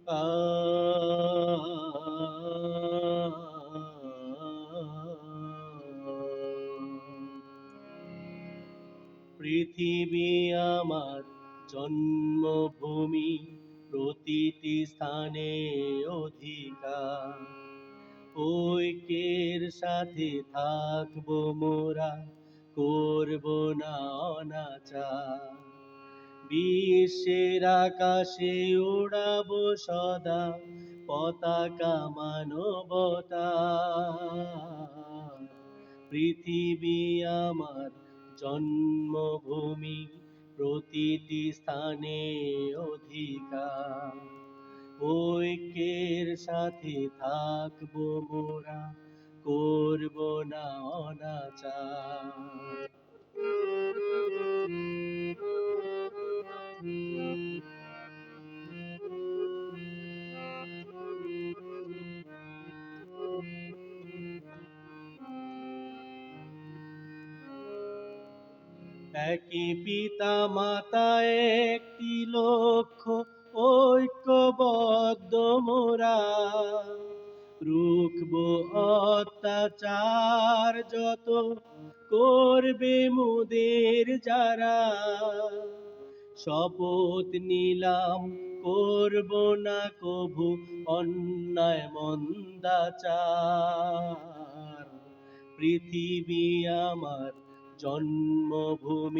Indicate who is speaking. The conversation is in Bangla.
Speaker 1: আ পৃথিবী আমার জন্মভূমি, প্রতিটি স্থানে অধিকার। ঐক্যের সাথে থাকবো মোরা, করব না অনাচার। বিশ্বের আকাশে উড়াবো সদা পতাকা মানবতার। পৃথিবী আমার জন্মভূমি, প্রতিটি স্থানে অধিকার। ঐক্যের সাথে থাকবো মোরা, করব না অনাচার। একই পিতা মাতা, একটি লক্ষ্য, ঐক্যবদ্ধ মোরা। রুখবো অত্যাচার যত করবে মোদের যারা। শপথ নিলাম করব না কভু অন্যায় মন্দাচার। পৃথিবী আমার জন্মভূমি।